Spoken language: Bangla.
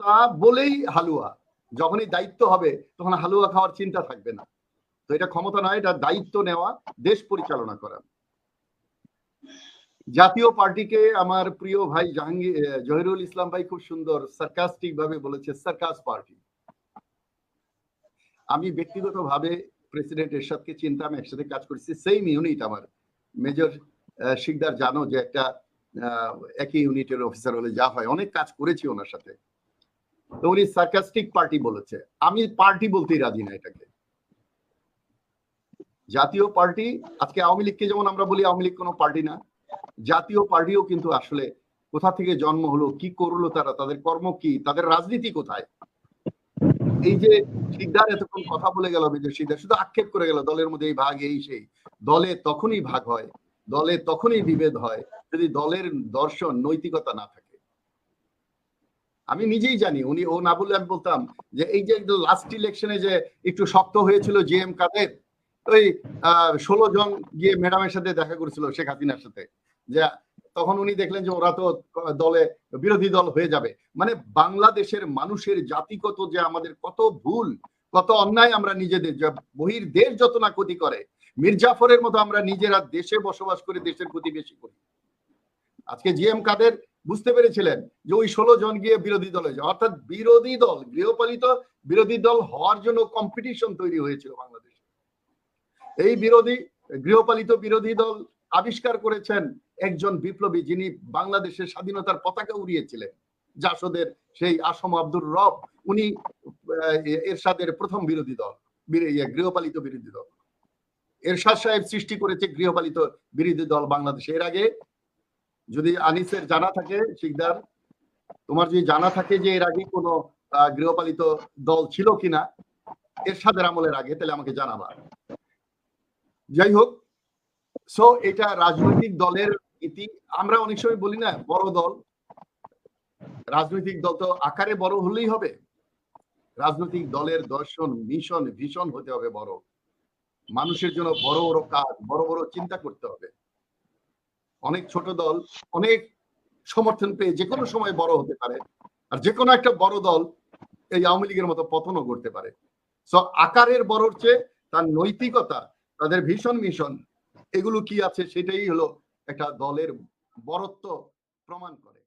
ক্ষমতা বলেই হালুয়া, যখনই দায়িত্ব হবে তখন হালুয়া খাওয়ার চিন্তা থাকবে না। তো এটা ক্ষমতা নয়, এটা দায়িত্ব নেওয়া, দেশ পরিচালনা করা। জাতীয় পার্টিকে আমার প্রিয় ভাই জহিরুল ইসলাম ভাই খুব সুন্দর সার্কাস্টিক ভাবে বলেছে সার্কাস পার্টি। আমি ব্যক্তিগতভাবে প্রেসিডেন্ট এরশাদকে চিন্তা, আমি একসাথে কাজ করছি, সেম ইউনিট আমার। মেজর শিকদার জানো যে একটা একই ইউনিটের অফিসার হলে যা হয়, অনেক কাজ করেছি ওনার সাথে। তো উনি সার্কাস্টিক পার্টি বলেছে, আমি পার্টি বলতেই রাজি না এটাকে। জাতীয় পার্টি, আজকে আওয়ামী লীগকে যেমন আমরা বলি আওয়ামী লীগ কোনো পার্টি না, জাতীয় পার্টিও কিন্তু আসলে কোথা থেকে জন্ম হলো, কি করলো তারা, তাদের কর্ম কি, তাদের রাজনীতি কোথায়। এই যে শিকদার এতক্ষণ কথা বলে গেল, মেজর শিকদার শুধু আক্ষেপ করে গেল দলের মধ্যে এই ভাগ এই সেই। দলে তখনই ভাগ হয়, দলে তখনই বিভেদ হয় যদি দলের দর্শন নৈতিকতা না থাকে। আমি নিজেই জানি, উনি ও না বললে আমি বলতাম যে এই যে লাস্ট ইলেকশনে যে একটু শক্ত হয়েছিল জিএম কাদের, ওই 16 জন গিয়ে ম্যাডামের সাথে দেখা করেছিল শেখ হাসিনার সাথে, যে তখন উনি দেখলেন যে ওরা তো দলে বিরোধী দল হয়ে যাবে। মানে বাংলাদেশের মানুষের জাতিগত যে আমাদের কত ভুল, কত অন্যায় আমরা নিজেদের, বহির দেশ যত না ক্ষতি করে, মির্জাফরের মতো আমরা নিজেরা দেশে বসবাস করে দেশের ক্ষতি বেশি করি। আজকে জিএম কাদের বুঝতে পেরেছিলেন যে ওই 16 জন গিয়ে বিরোধী দলে যায়, অর্থাৎ বিরোধী দল, গৃহপালিত বিরোধী দল হওয়ার জন্য কম্পিটিশন তৈরি হয়েছিল বাংলাদেশে। এই গৃহপালিত বিরোধী দল আবিষ্কার করেছেন একজন বিপ্লবী, যিনি বাংলাদেশের স্বাধীনতার পতাকা উড়িয়েছিলেন, জাসদের সেই আসম আব্দুর রব। উনি এরশাদের প্রথম বিরোধী দল, গৃহপালিত বিরোধী দল। এরশাদ সাহেব সৃষ্টি করেছে গৃহপালিত বিরোধী দল বাংলাদেশে। এর আগে যদি আনিসের জানা থাকে, শিকদার তোমার যদি জানা থাকে যে এর আগে কোনো গৃহপালিত দল ছিল কিনা এরশাদের আমলের আগে, তাহলে আমাকে জানাবা। যাই হোক, সো এটা রাজনৈতিক দলের ইতি। আমরা অনেক সময় বলি না বড় দল, রাজনৈতিক দল তো আকারে বড় হলেই হবে, রাজনৈতিক দলের দর্শন মিশন ভীষণ হতে হবে বড়, মানুষের জন্য বড় বড় কাজ, বড় বড় চিন্তা করতে হবে। অনেক ছোট দল অনেক সমর্থন পেয়ে যে কোনো সময় বড় হতে পারে, আর যে কোনো একটা বড় দল এই আওয়ামী লীগের মতো পতনও করতে পারে। সো আকারের বড়র চেয়ে তার নৈতিকতা, তাদের ভীষণ মিশন, এগুলো কি আছে সেটাই হলো একটা দলের বড়ত্ব প্রমাণ করে।